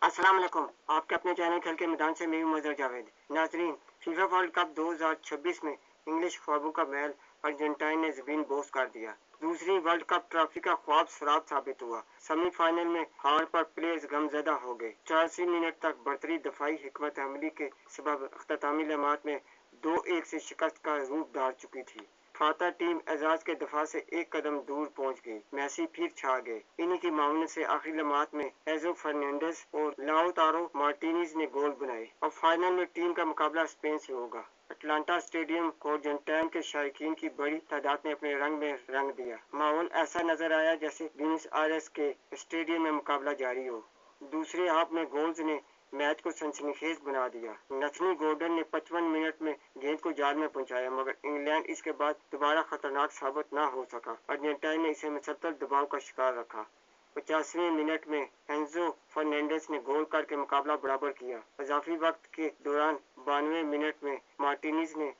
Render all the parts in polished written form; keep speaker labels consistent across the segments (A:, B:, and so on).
A: अस्सलाम वालेकुम। आपके अपने चैनल खेल के मैदान से मैं मजर जावेद। नाजरीन, फीफा वर्ल्ड कप 2026 में इंग्लिश ख्वाबों का महल अर्जेंटाइन ने जमीन बोस कर दिया। दूसरी वर्ल्ड कप ट्रॉफी का ख्वाब सराब साबित हुआ। सेमीफाइनल में हार पर प्लेयर्स गमजदा हो गए। 84 मिनट तक बढ़तरी दफाई हिकमत अमली के सबब अख्तामी लम्हात में 2-1 से शिकस्त का रूप धार चुकी थी। फाता टीम एजाज के दफा से एक कदम दूर पहुंच गई। मैसी फिर छा गए। इन्हीं की मामूनत से आखिरी लम्हात में एजो फर्नांडिस और लाउतारो मार्टिनेज ने गोल बनाए। अब फाइनल में टीम का मुकाबला स्पेन से होगा। अटलांटा स्टेडियम को अर्जेंटाइन के शायकीन की बड़ी तादाद ने अपने रंग में रंग दिया। माहौल ऐसा नजर आया जैसे ब्यूनस आयर्स के स्टेडियम में मुकाबला जारी हो। दूसरे हाफ में गोल्स ने मैच को सनसनीखेज बना दिया। नथनी गॉर्डन ने 55 मिनट में गेंद को जाल में पहुंचाया, मगर इंग्लैंड इसके बाद दोबारा खतरनाक साबित न हो सका। अर्जेंटाइन ने इसे मुसलसल दबाव का शिकार रखा। 50वें मिनट में एंजो फर्नांडिस ने गोल करके मुकाबला बराबर किया। इजाफी वक्त के दौरान 92वें मिनट में मार्टिनेज ने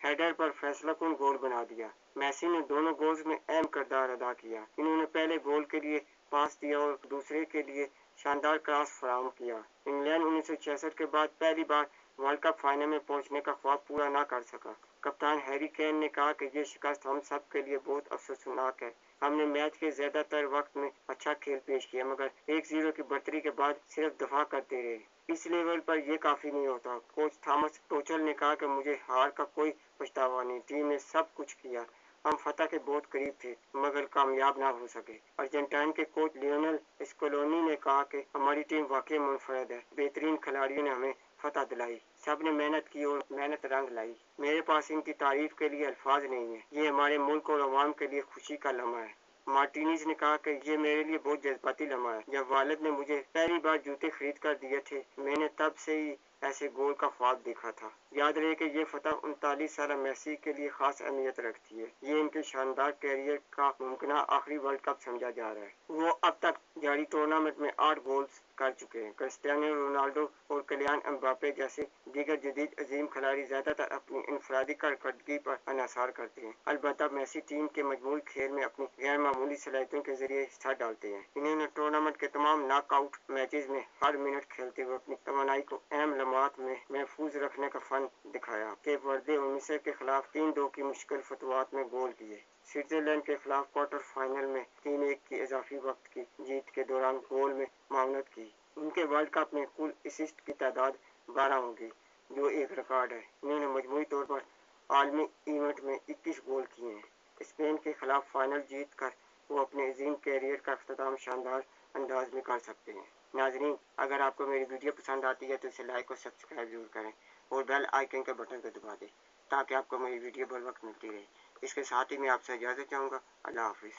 A: हेडर पर फैसलाकुन गोल बना दिया। मैसी ने दोनों गोल्स में अहम किरदार अदा किया। इन्होंने पहले गोल के लिए पास दिया और दूसरे के लिए शानदार क्रॉस फराहम किया। इंग्लैंड 1966 के बाद पहली बार वर्ल्ड कप फाइनल में पहुंचने का ख्वाब पूरा न कर सका। कप्तान हैरी केन ने कहा कि ये शिकस्त हम सब के लिए बहुत अफसोसनाक है। हमने मैच के ज्यादातर वक्त में अच्छा खेल पेश किया, मगर 1-0 की बढ़तरी के बाद सिर्फ दफा करते रहे। इस लेवल पर यह काफी नहीं होता। कोच थॉमस टोचल ने कहा कि मुझे हार का कोई पछतावा नहीं। टीम ने सब कुछ किया। हम फतह के बहुत करीब थे, मगर कामयाब ना हो सके। अर्जेंटाइन के कोच लियोनेल स्कलोनी ने कहा कि हमारी टीम वाकई मुनफरद है। बेहतरीन खिलाड़ियों ने हमें फतह दिलाई। सब ने मेहनत की और मेहनत रंग लाई। मेरे पास इनकी तारीफ के लिए अल्फाज नहीं है। ये हमारे मुल्क और अवाम के लिए खुशी का लम्हा है। मार्टिनेज ने कहा कि ये मेरे लिए बहुत जज्बाती लम्हा है। जब वालिद ने मुझे पहली बार जूते खरीद कर दिए थे, मैंने तब से ही ऐसे गोल का ख्वाब देखा था। याद रहे कि ये फतह 39 साल मैसी के लिए खास अहमियत रखती है। ये इनके शानदार कैरियर का मुमकिन आखिरी वर्ल्ड कप समझा जा रहा है। वो अब तक जारी टूर्नामेंट में 8 गोल्स कर चुके हैं। क्रिस्टियानो रोनाल्डो और किलियान एम्बापे जैसे दीगर जदीद अजीम खिलाड़ी ज्यादातर अपनी इनफरादी कारकर्दगी पर अनहसार करते हैं। अलबत्ता मैसी टीम के मजबूत खेल में अपनी गैर मामूली सलाहियतों के जरिए हिस्सा डालते हैं। इन्होंने टूर्नामेंट के तमाम नॉकआउट मैचेस में हर मिनट खेलते हुए अपनी तवानाई को अहम लम्हात में महफूज रखने का फन दिखाया। केप वर्दे और मिस्र के खिलाफ 3-2 की मुश्किल फतवात में गोल किए। स्विट्जरलैंड के खिलाफ क्वार्टर फाइनल में 3-1 की इजाफी वक्त की जीत के दौरान गोल में मावनत की। उनके वर्ल्ड कप में कुल असिस्ट की तादाद 12 होगी, जो एक रिकॉर्ड है। इन्होंने मजमूई तौर पर आलमी इवेंट में 21 गोल किए हैं। स्पेन के खिलाफ फाइनल जीत कर वो अपने अजीम कैरियर का अख्ताम शानदार अंदाज में कर सकते हैं। नाजरीन, अगर आपको मेरी वीडियो पसंद आती है तो इसे लाइक और सब्सक्राइब जरूर करें और बेल आइकन के बटन को दबा दें, ताकि आपको मेरी वीडियो बर वक्त मिलती रहे। इसके साथ ही मैं आपसे इजाज़त चाहूँगा। अल्लाह हाफिज़।